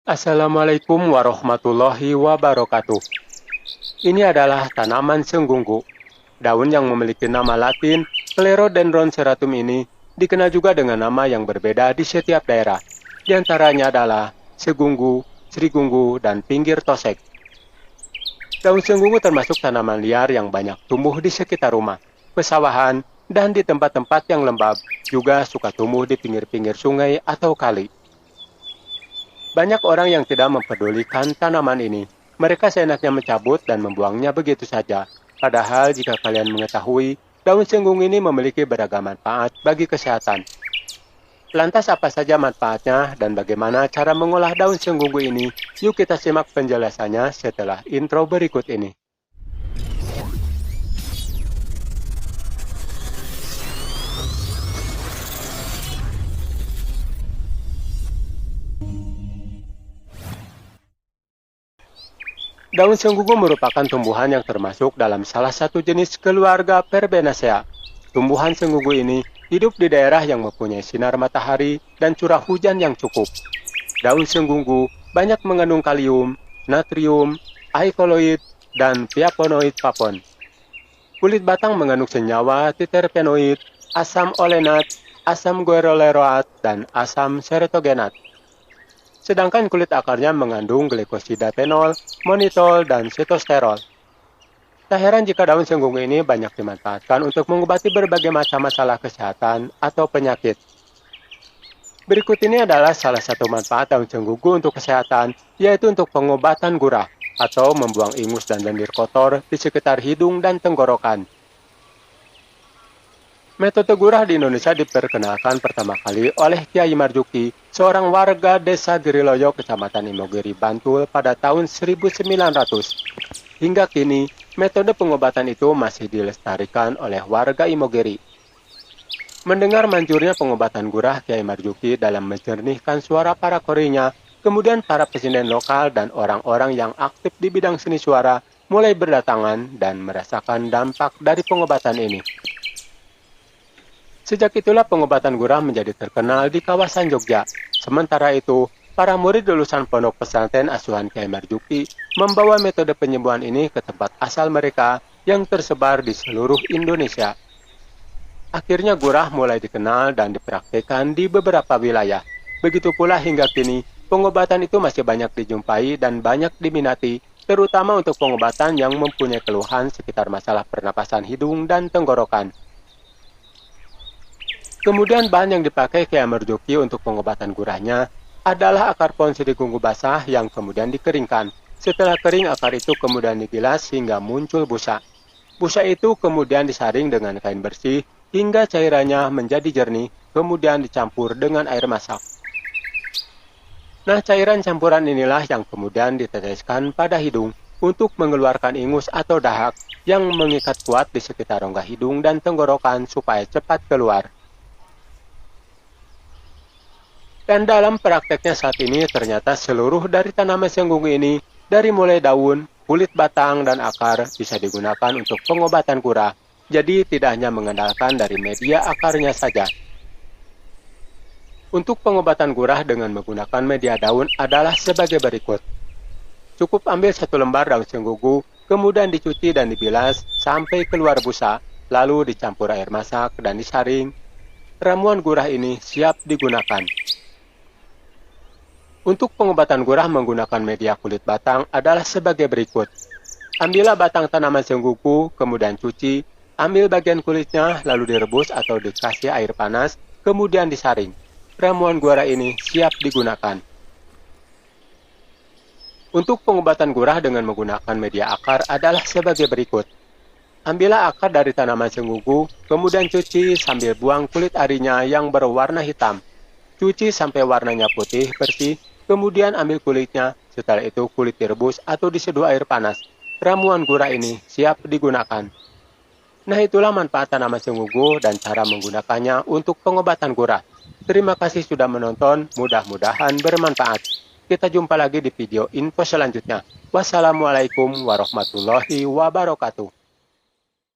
Assalamualaikum warahmatullahi wabarakatuh. Ini adalah tanaman senggungguk. Daun yang memiliki nama Latin, Clerodendron serratum ini, dikenal juga dengan nama yang berbeda di setiap daerah. Di antaranya adalah segunggu, serigunggu, dan pinggir tosek. Daun senggungguk termasuk tanaman liar yang banyak tumbuh di sekitar rumah, pesawahan, dan di tempat-tempat yang lembab, juga suka tumbuh di pinggir-pinggir sungai atau kali. Banyak orang yang tidak mempedulikan tanaman ini. Mereka seenaknya mencabut dan membuangnya begitu saja. Padahal jika kalian mengetahui, daun senggung ini memiliki beragam manfaat bagi kesehatan. Lantas apa saja manfaatnya dan bagaimana cara mengolah daun senggung ini? Yuk kita simak penjelasannya setelah intro berikut ini. Daun senggungu merupakan tumbuhan yang termasuk dalam salah satu jenis keluarga Verbenaceae. Tumbuhan senggungu ini hidup di daerah yang mempunyai sinar matahari dan curah hujan yang cukup. Daun senggungu banyak mengandung kalium, natrium, alkaloid, dan flavonoid papon. Kulit batang mengandung senyawa titerpenoid, asam olenat, asam guaroleroat, dan asam serotogenat. Sedangkan kulit akarnya mengandung glikosida fenol, manitol, dan sitosterol. Tak heran jika daun senggungu ini banyak dimanfaatkan untuk mengobati berbagai macam masalah kesehatan atau penyakit. Berikut ini adalah salah satu manfaat daun senggungu untuk kesehatan, yaitu untuk pengobatan gurah atau membuang ingus dan lendir kotor di sekitar hidung dan tenggorokan. Metode gurah di Indonesia diperkenalkan pertama kali oleh Kyai Marjuki, seorang warga desa Giriloyo, Kecamatan Imogiri, Bantul pada tahun 1900. Hingga kini, metode pengobatan itu masih dilestarikan oleh warga Imogiri. Mendengar manjurnya pengobatan gurah Kyai Marjuki dalam menjernihkan suara para korinya, kemudian para pesinen lokal dan orang-orang yang aktif di bidang seni suara mulai berdatangan dan merasakan dampak dari pengobatan ini. Sejak itulah pengobatan gurah menjadi terkenal di kawasan Jogja. Sementara itu, para murid lulusan pondok pesantren asuhan Kyai Marjuki membawa metode penyembuhan ini ke tempat asal mereka yang tersebar di seluruh Indonesia. Akhirnya gurah mulai dikenal dan dipraktikkan di beberapa wilayah. Begitu pula hingga kini, pengobatan itu masih banyak dijumpai dan banyak diminati, terutama untuk pengobatan yang mempunyai keluhan sekitar masalah pernapasan hidung dan tenggorokan. Kemudian bahan yang dipakai Kyai Marjuki untuk pengobatan gurahnya adalah akar pohon serigunggu basah yang kemudian dikeringkan. Setelah kering, akar itu kemudian dibilas hingga muncul busa. Busa itu kemudian disaring dengan kain bersih hingga cairannya menjadi jernih, kemudian dicampur dengan air masak. Nah, cairan campuran inilah yang kemudian diteteskan pada hidung untuk mengeluarkan ingus atau dahak yang mengikat kuat di sekitar rongga hidung dan tenggorokan supaya cepat keluar. Dan dalam prakteknya saat ini ternyata seluruh dari tanaman senggungu ini, dari mulai daun, kulit batang, dan akar bisa digunakan untuk pengobatan gurah. Jadi tidak hanya mengandalkan dari media akarnya saja. Untuk pengobatan gurah dengan menggunakan media daun adalah sebagai berikut. Cukup ambil 1 lembar daun senggungu, kemudian dicuci dan dibilas sampai keluar busa, lalu dicampur air masak dan disaring. Ramuan gurah ini siap digunakan. Untuk pengobatan gurah menggunakan media kulit batang adalah sebagai berikut. Ambillah batang tanaman senggungu, kemudian cuci, ambil bagian kulitnya, lalu direbus atau dikasih air panas, kemudian disaring. Ramuan gurah ini siap digunakan. Untuk pengobatan gurah dengan menggunakan media akar adalah sebagai berikut. Ambillah akar dari tanaman senggungu, kemudian cuci sambil buang kulit arinya yang berwarna hitam. Cuci sampai warnanya putih bersih, kemudian ambil kulitnya, setelah itu kulit direbus atau diseduh air panas. Ramuan gurah ini siap digunakan. Nah, itulah manfaat tanaman senggungu dan cara menggunakannya untuk pengobatan gurah. Terima kasih sudah menonton, mudah-mudahan bermanfaat. Kita jumpa lagi di video info selanjutnya. Wassalamualaikum warahmatullahi wabarakatuh.